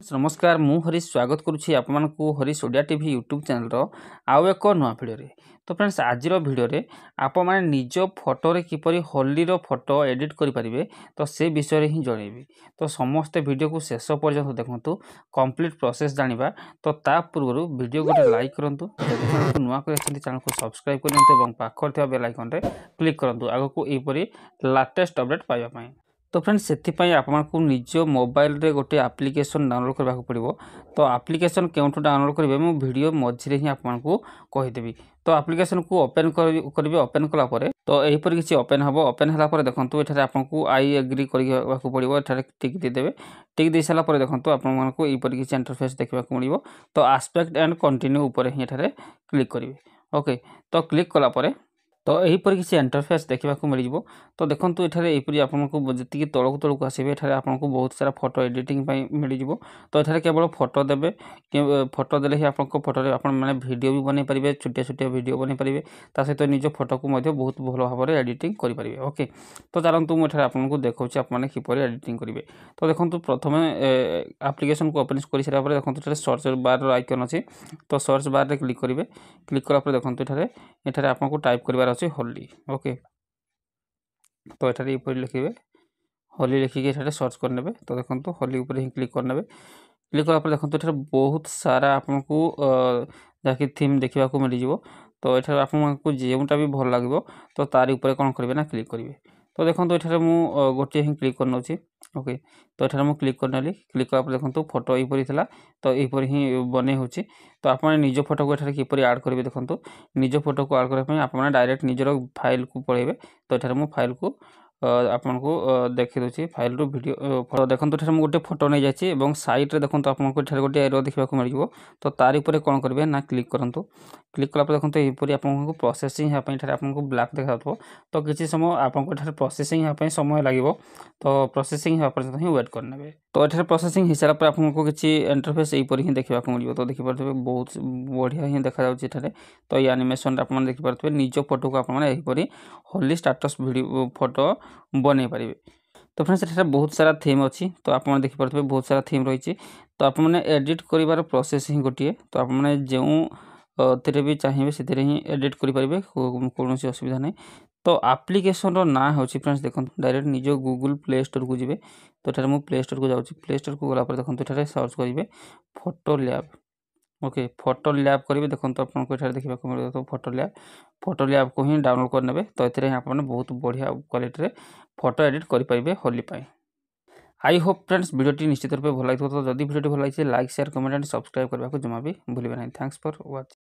नमस्कार मु हरीश स्वागत करुच्ची आपको Harish Odia TV YouTube channel आउ एक नुआ भिडियो। तो फ्रेंड्स आज भिडियो आप मैंने निज फोटो किपर होली फोटो एडिट करेंगे तो से विषय ही जनइबी। तो समस्ते वीडियो को शेष पर्यंत देखूँ कंप्लीट प्रोसेस जाना। तो ता पूर्व वीडियो गोटे लाइक करूँ, नुआ चैनल को सब्सक्राइब करूँ, पाखर बेल आइकन रे क्लिक करूँ आग को यहपरी लेटेस्ट अपडेट पाइबा। तो फ्रेंड्स से आपको निज मोबाइल रे गोटे एप्लिकेशन डाउनलोड करने को पड़ो। तो एप्लिकेशन क्यों डाउनलोड करेंगे मु वीडियो मझे ही आपको कहीदेवी। तो एप्लिकेशन को ओपन करेंगे, ओपन कलापर तो यहीपर किसी ओपन हम। ओपन है देखो ये आपको आई एग्री करने को पड़ो। ये टिक देदेवे, टिक दे सारापर देखो आपको यहीपर किसी इंटरफेस देखा मिलो। तो आस्पेक्ट एंड कंटिन्यू उपर ही क्लिक करेंगे। ओके, तो क्लिक कलापर तो यहीपर किसी इंटरफेस देखा मिल। तो देखो ये आपको जी तौक तौक आसवे आपको बहुत सारा फोटो एडिटिंग मिल। तो ये केवल फोटो देवे, फोटो देले ही आपको फोटो मैंने वीडियो भी बन पारे, छोटिया छोटिया वीडियो बन पारे। सहित निज फोटो को बहुत भल भाव में एडिटिंग करेंगे। ओके, तो चलतु मुझे आपको देखा आपने किपर एडिटिंग करेंगे। तो देखो प्रथम एप्लिकेशन को ओपन कर सारापर देखो सर्च बार आइकन अच्छी। तो सर्च बार रे क्लिक करेंगे। क्लिक कलापर देखो ये आपको टाइप कर होली। ओके, तो ये लिखे होली लिखिकी सर्च करने। तो देखो होली उपर ही क्लिक करने। क्लिक कलापर देखो ये बहुत सारा आपको जहाँकि थीम देखा मिल। तो ये आपको जोटा भी भल लगे तो तारी ऊपर कौन करेंगे ना क्लिक करेंगे। तो देखो ये मुझे गोटे ही क्लिक करना। ओके, तो ये मुझे क्लिक करनेली। क्लिक कलापर देखो फोटो यहीपरी था। तो यहीपरी ही बने हो। तो आप निज फोटो को ये किपर आड करेंगे। देखो निज फोटो को आड करने आप डायरेक्ट निजर फाइल को पलैबे। तो ये मुझे फाइल को आपको देखी दूसरी फाइल रू वीडियो फोटो देखो ये गोटे फोटो नहीं जाइए। साइड रे देखो आपको ये गोटे एरो देखा मिल। तो तारी ऊपर कौन करेंगे ना क्लिक करूँ। क्लिक कलापर देखो यहीपरी आपको प्रोसेसिंग आपको ब्लैक देखा। तो किसी समय आपको प्रोसेसिंग समय लगे। तो प्रोसेसिंग पर्यटन ही वेट करने। तो ये प्रोसेसिंग हो सारा आपको किसी इंटरफेस यहीपरी ही देखा मिल। तो देखिए बहुत बढ़िया ही देखा जाए। तो ये एनिमेशन आप देखिए निज फोटो को आपरी होली स्टेटस वीडियो फोटो बन पारे। तो फ्रेंड्स ये बहुत सारा थीम अच्छी। तो आप देखिए बहुत सारा थीम रही। तो आपने एडिट कर प्रोसेस ही गोटे। तो आपने जो थे भी चाहिए से ही एडिट करेंगे, कौन असुविधा नहीं। तो एप्लिकेशन ना हो फ्रेंड्स देखो डायरेक्ट निज गूगल प्ले स्टोर को जी। तो ये मुझे प्ले स्टोर को जाऊँगी। प्ले स्टोर को गलापर देखो ये सर्च करेंगे photo lab. Okay, photo lab करेंगे। देखो आपको ये देखा मिले। तो फोटो लैब को ही डाउनलोड करने। तो ये आप बहुत बढ़िया क्वालिटी फोटो एडिट करेंगे Holi. I hope friends video निश्चित रूप से भल लगे। तो जदि वीडियो भल लगे like share comment and subscribe करने को जमा भी भूलें नहीं। Thanks for watching.